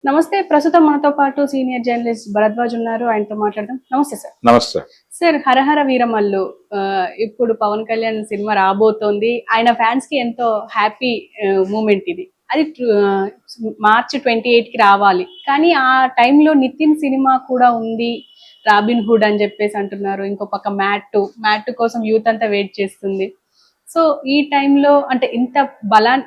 నమస్తే. ప్రస్తుతం మనతో పాటు సీనియర్ జర్నలిస్ట్ భరద్వాజ్ ఉన్నారు. ఆయనతో మాట్లాడదాం. నమస్తే సార్. నమస్తే సార్, 'హరహర వీరమల్లు' ఇప్పుడు పవన్ కళ్యాణ్ సినిమా రాబోతోంది. ఆయన ఫ్యాన్స్ కి ఎంతో హ్యాపీ మూమెంట్ ఇది. అది మార్చి 28కి రావాలి. కానీ ఆ టైంలో నితిన్ సినిమా కూడా ఉంది, 'రాబిన్ హుడ్' అని చెప్పేసి అంటున్నారు. ఇంకో పక్క మ్యాట్ కోసం యూత్ అంతా వెయిట్ చేస్తుంది. సో ఈ టైంలో అంటే ఇంత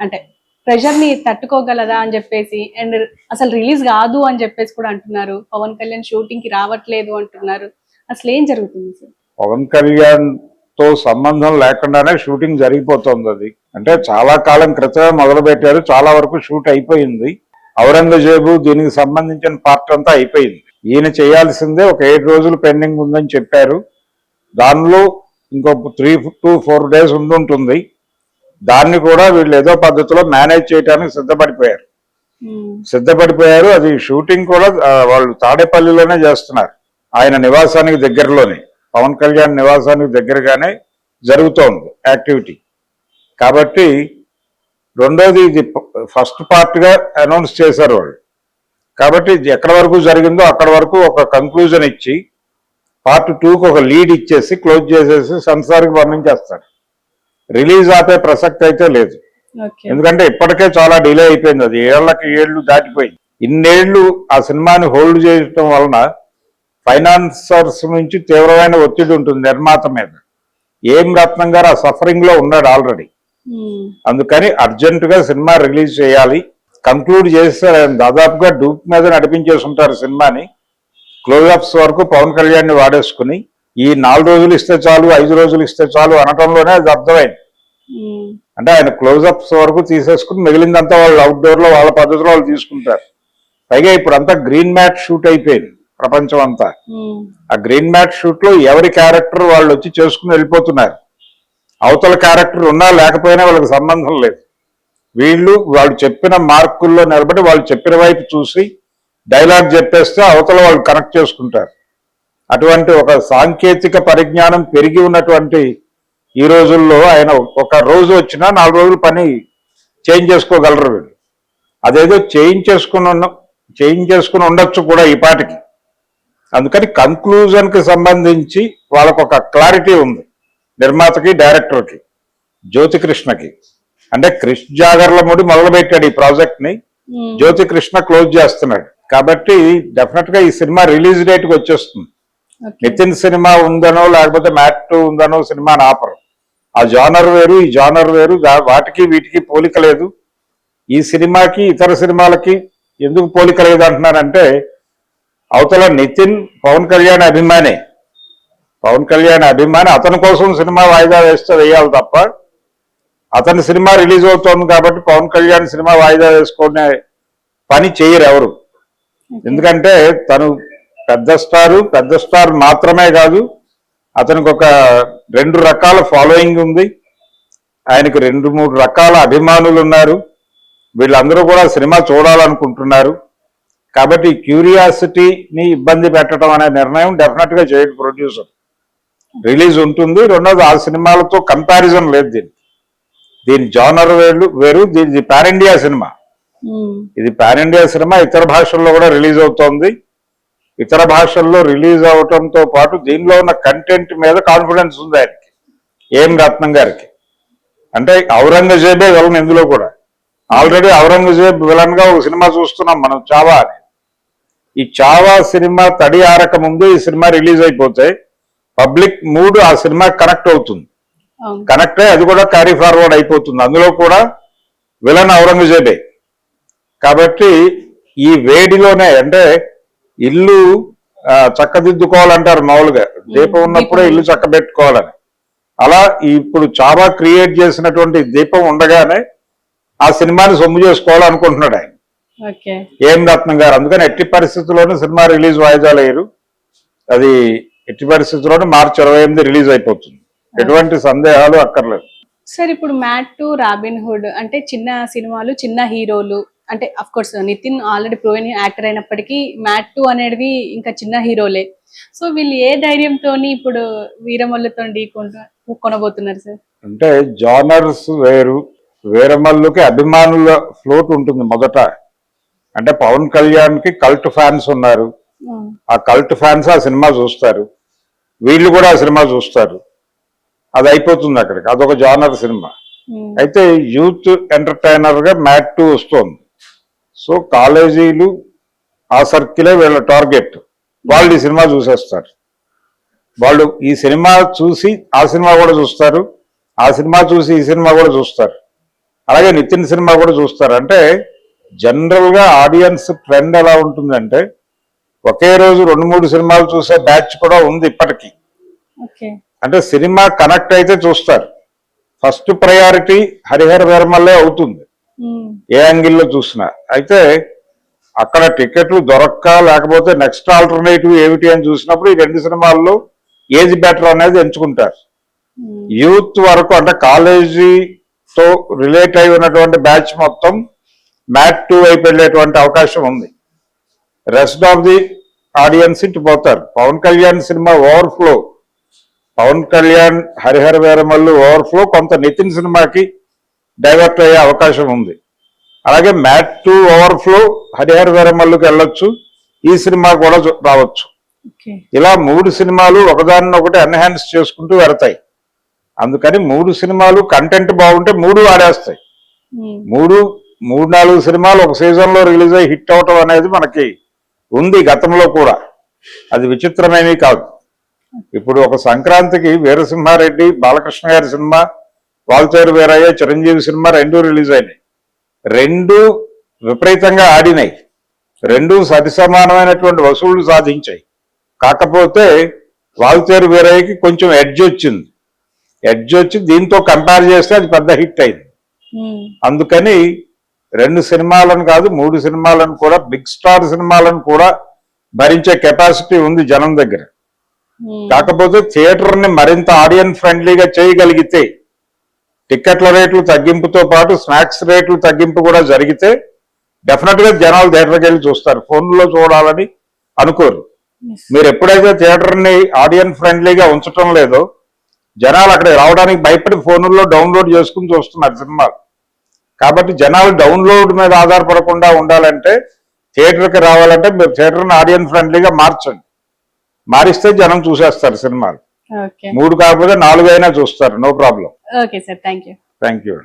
అంటే ప్రెషర్ ని తట్టుకోగలదా అని చెప్పేసి, అండ్ అసలు రిలీజ్ కాదు అని చెప్పేసి కూడా అంటున్నారు. పవన్ కళ్యాణ్ షూటింగ్ కి రావట్లేదు అంటున్నారు. అసలు ఏం జరుగుతుంది సార్? పవన్ కళ్యాణ్ తో సంబంధం లేకుండానే షూటింగ్ జరిగిపోతుంది. అది అంటే చాలా కాలం క్రితమే మొదలు పెట్టారు. చాలా వరకు షూట్ అయిపోయింది. ఔరంగజేబు దీనికి సంబంధించిన పార్ట్ అంతా అయిపోయింది. ఈయన చేయాల్సిందే ఒక 7 రోజులు పెండింగ్ ఉందని చెప్పారు. దానిలో ఇంకో 3 to 4 days ఉండుంటుంది. దాన్ని కూడా వీళ్ళు ఏదో పద్ధతిలో మేనేజ్ చేయడానికి సిద్ధపడిపోయారు. అది షూటింగ్ కూడా వాళ్ళు తాడేపల్లిలోనే చేస్తున్నారు. ఆయన నివాసానికి దగ్గరలోనే, పవన్ కళ్యాణ్ నివాసానికి దగ్గరగానే జరుగుతోంది యాక్టివిటీ. కాబట్టి రెండోది ఇది ఫస్ట్ పార్ట్గా అనౌన్స్ చేశారు వాళ్ళు. కాబట్టి ఎక్కడి వరకు జరిగిందో అక్కడ వరకు ఒక కంక్లూజన్ ఇచ్చి పార్ట్ 2కి ఒక లీడ్ ఇచ్చేసి క్లోజ్ చేసేసి సెన్సార్కి పంపించేస్తారు. రిలీజ్ ఆపే ప్రసక్తి అయితే లేదు. ఎందుకంటే ఇప్పటికే చాలా డిలే అయిపోయింది. అది 7 దాటిపోయింది. ఇన్నేళ్లు ఆ సినిమాని హోల్డ్ చేయడం వలన ఫైనాన్సర్స్ నుంచి తీవ్రమైన ఒత్తిడి ఉంటుంది నిర్మాత మీద. ఏం రత్నం గారు ఆ సఫరింగ్ లో ఉన్నాడు ఆల్రెడీ. అందుకని అర్జెంట్ గా సినిమా రిలీజ్ చేయాలి. కంక్లూడ్ చేస్తారు. ఆయన దాదాపుగా డూప్ మీద నడిపించేసి ఉంటారు సినిమాని. క్లోజప్స్ వరకు పవన్ కళ్యాణ్ ని వాడేసుకుని ఈ 4 రోజులు ఇస్తే చాలు, 5 రోజులు ఇస్తే చాలు అనటంలోనే అది అర్థమైంది. అంటే ఆయన క్లోజప్స్ వరకు తీసేసుకుని మిగిలిందంతా వాళ్ళు అవుట్డోర్ లో వాళ్ళ పద్ధతిలో వాళ్ళు తీసుకుంటారు. పైగా ఇప్పుడు అంతా గ్రీన్ మ్యాట్ షూట్ అయిపోయింది ప్రపంచం అంతా. ఆ గ్రీన్ మ్యాట్ షూట్ లో ఎవరి క్యారెక్టర్ వాళ్ళు వచ్చి చేసుకుని వెళ్ళిపోతున్నారు. అవతల క్యారెక్టర్ ఉన్నా లేకపోయినా వాళ్ళకి సంబంధం లేదు. వాళ్ళు చెప్పిన మార్కుల్లో నిలబడి వాళ్ళు చెప్పిన వైపు చూసి డైలాగ్ చెప్పేస్తే అవతల వాళ్ళు కనెక్ట్ చేసుకుంటారు. అటువంటి ఒక సాంకేతిక పరిజ్ఞానం పెరిగి ఉన్నటువంటి ఈ రోజుల్లో ఆయన ఒక రోజు వచ్చినా 4 రోజులు పని చేంజ్ చేసుకోగలరు వీళ్ళు. అదేదో చేంజ్ చేసుకుని ఉండొచ్చు కూడా ఈ పాటికి. అందుకని కంక్లూజన్కి సంబంధించి వాళ్ళకు ఒక క్లారిటీ ఉంది నిర్మాతకి, డైరెక్టర్కి, జ్యోతికృష్ణకి. అంటే కృష్ణ జాగర్లముడి మొదలుపెట్టాడు ఈ ప్రాజెక్ట్ని, జ్యోతికృష్ణ క్లోజ్ చేస్తున్నాడు. కాబట్టి డెఫినెట్గా ఈ సినిమా రిలీజ్ డేట్కి వచ్చేస్తుంది. నితిన్ సినిమా ఉందనో లేకపోతే మ్యాట్ ఉందనో సినిమాని ఆపరు. ఆ జానర్ వేరు, ఈ జానర్ వేరు. వాటికి వీటికి పోలిక లేదు. ఈ సినిమాకి ఇతర సినిమాలకి ఎందుకు పోలిక లేదు అంటున్నారంటే, అవతల నితిన్ పవన్ కళ్యాణ్ అభిమాని, అతని కోసం సినిమా వాయిదా వేస్తే వేయాలి తప్ప, అతని సినిమా రిలీజ్ అవుతోంది కాబట్టి పవన్ కళ్యాణ్ సినిమా వాయిదా వేసుకునే పని చేయరు ఎవరు. ఎందుకంటే తను పెద్ద స్టార్ మాత్రమే కాదు, అతనికి ఒక 2 రకాల ఫాలోయింగ్ ఉంది. ఆయనకి 2-3 రకాల అభిమానులు ఉన్నారు. వీళ్ళందరూ కూడా సినిమా చూడాలనుకుంటున్నారు. కాబట్టి క్యూరియాసిటీని ఇబ్బంది పెట్టడం అనే నిర్ణయం డెఫినెట్ గా చేయడు ప్రొడ్యూసర్. రిలీజ్ ఉంటుంది. రెండోది ఆ సినిమాలతో కంపారిజన్ లేదు దీని జానర్ వేరు. దీని పాన్ ఇండియా సినిమా. ఇది పాన్ ఇండియా సినిమా. ఇతర భాషల్లో కూడా రిలీజ్ అవుతోంది. ఇతర భాషల్లో రిలీజ్ అవటంతో పాటు దీనిలో ఉన్న కంటెంట్ మీద కాన్ఫిడెన్స్ ఉంది ఆయనకి, ఏం రత్నం గారికి. అంటే ఔరంగజేబే విలన్ ఇందులో కూడా. ఆల్రెడీ ఔరంగజేబ్ విలన్ గా ఒక సినిమా చూస్తున్నాం మనం, చావా అని. ఈ చావా సినిమా తడి ఆరక ముందు ఈ సినిమా రిలీజ్ అయిపోతే పబ్లిక్ మూడ్ ఆ సినిమా కనెక్ట్ అవుతుంది. కనెక్ట్ అయ్యి అది కూడా క్యారీ ఫార్వర్డ్ అయిపోతుంది. అందులో కూడా విలన్ ఔరంగజేబే. కాబట్టి ఈ వేడిలోనే, అంటే ఇల్లు చక్కదిద్దుకోవాలంటారు మామూలుగా, దీపం ఉన్నప్పుడే ఇల్లు చక్కబెట్టుకోవాలని. అలా ఇప్పుడు చావా క్రియేట్ చేసినటువంటి దీపం ఉండగానే ఆ సినిమాని సొమ్ము చేసుకోవాలనుకుంటున్నాడు ఆయన, ఏం రత్నం గారు. అందుకని ఎట్టి పరిస్థితుల్లోనూ సినిమా రిలీజ్ వాయిదా లేరు. అది ఎట్టి పరిస్థితుల్లోనూ మార్చి 28 రిలీజ్ అయిపోతుంది. ఎటువంటి సందేహాలు అక్కర్లేదు. సార్, ఇప్పుడు మ్యాట్, రాబిన్ హుడ్ అంటే చిన్న సినిమాలు, చిన్న హీరోలు. అంటే of course Nithin already proven actor అయినప్పటికీ మ్యాట్ అనేది ఇంకా చిన్న హీరోలే. సో వీళ్ళు ఏ ధైర్యంతో ఇప్పుడు వీరమల్లుతో కొనబోతున్నారు సార్? అంటే జానర్స్ వేరు. వీరమల్లుకి అభిమానుల ఫ్లోట్ ఉంటుంది మొదట. అంటే పవన్ కళ్యాణ్ కి కల్ట్ ఫ్యాన్స్ ఉన్నారు. ఆ కల్ట్ ఫ్యాన్స్ ఆ సినిమా చూస్తారు, వీళ్ళు కూడా ఆ సినిమా చూస్తారు, అది అయిపోతుంది అక్కడికి. అదొక జానర్ సినిమా. అయితే యూత్ ఎంటర్టైనర్ గా మ్యాట్ 2 వస్తుంది. సో కాలేజీలు ఆ సర్కిలే వీళ్ళ టార్గెట్. వాళ్ళు ఈ సినిమా చూసేస్తారు. వాళ్ళు ఈ సినిమా చూసి ఆ సినిమా కూడా చూస్తారు, ఆ సినిమా చూసి ఈ సినిమా కూడా చూస్తారు, అలాగే నితిన్ సినిమా కూడా చూస్తారు. అంటే జనరల్ గా ఆడియన్స్ ట్రెండ్ ఎలా ఉంటుందంటే ఒకే రోజు 2-3 సినిమాలు చూసే బ్యాచ్ కూడా ఉంది ఇప్పటికీ. అంటే సినిమా కనెక్ట్ అయితే చూస్తారు. ఫస్ట్ ప్రయారిటీ హరిహర వీరమల్లే అవుతుంది ఏ యాంగిల్లో చూసినా. అయితే అక్కడ టికెట్లు దొరక్క లేకపోతే నెక్స్ట్ ఆల్టర్నేటివ్ ఏమిటి అని చూసినప్పుడు ఈ 2 సినిమాల్లో ఏది బెటర్ అనేది ఎంచుకుంటారు. యూత్ వరకు అంటే కాలేజీతో రిలేట్ అయి ఉన్నటువంటి బ్యాచ్ మొత్తం మ్యాట్ 2 వైపు వెళ్ళేటువంటి అవకాశం ఉంది. రెస్ట్ ఆఫ్ ది ఆడియన్స్ ఇటు పోతారు. Pawan Kalyan cinema overflow, Pawan Kalyan Harihara Veeramallu overflow కొంత నితిన్ సినిమాకి డైవర్ట్ అయ్యే అవకాశం ఉంది. అలాగే మ్యాట్ 2 ఓవర్ఫ్లో హరిహర వీరమల్లుకి వెళ్ళొచ్చు, ఈ సినిమా కూడా రావచ్చు. ఇలా 3 సినిమాలు ఒకదానినొకటి ఎన్హాన్స్ చేసుకుంటూ వెళతాయి. అందుకని 3 సినిమాలు కంటెంట్ బాగుంటే 3 ఆడేస్తాయి. 3-4 సినిమాలు ఒక సీజన్ లో రిలీజ్ అయ్యి హిట్ అవటం అనేది మనకి ఉంది గతంలో కూడా. అది విచిత్రమేమీ కాదు. ఇప్పుడు ఒక సంక్రాంతికి వీరసింహారెడ్డి బాలకృష్ణ గారి cinema, Waltair Veerayya Chiranjeevi cinema 2 release అయినాయి. 2 విపరీతంగా ఆడినాయి, 2 సరిసమానమైనటువంటి వసూళ్లు సాధించాయి. కాకపోతే వాల్తేరు వీరయ్యకి కొంచెం ఎడ్జ్ వచ్చి దీంతో కంపేర్ చేస్తే అది పెద్ద హిట్ అయింది. అందుకని 2 సినిమాలను కాదు 3 సినిమాలను కూడా, బిగ్ స్టార్ సినిమాలను కూడా భరించే కెపాసిటీ ఉంది జనం దగ్గర. కాకపోతే థియేటర్ ని మరింత ఆడియన్స్ ఫ్రెండ్లీగా చేయగలిగితే, టికెట్ల రేట్లు తగ్గింపుతో పాటు స్నాక్స్ రేట్లు తగ్గింపు కూడా జరిగితే డెఫినెట్ గా జనాలు థియేటర్కి వెళ్ళి చూస్తారు, ఫోన్లో చూడాలని అనుకోరు. మీరు ఎప్పుడైతే థియేటర్ ని ఆడియన్స్ ఫ్రెండ్లీగా ఉంచటం లేదో జనాలు అక్కడికి రావడానికి భయపడి ఫోన్లో డౌన్లోడ్ చేసుకుని చూస్తున్నారు సినిమాలు. కాబట్టి జనాలు డౌన్లోడ్ మీద ఆధారపడకుండా ఉండాలంటే, థియేటర్కి రావాలంటే మీరు థియేటర్ని ఆడియన్స్ ఫ్రెండ్లీగా మార్చండి. మారిస్తే జనం చూసేస్తారు సినిమాలు. 3 కాకపోతే 4 అయినా చూస్తారు, no problem. Okay sir, thank you. Thank you.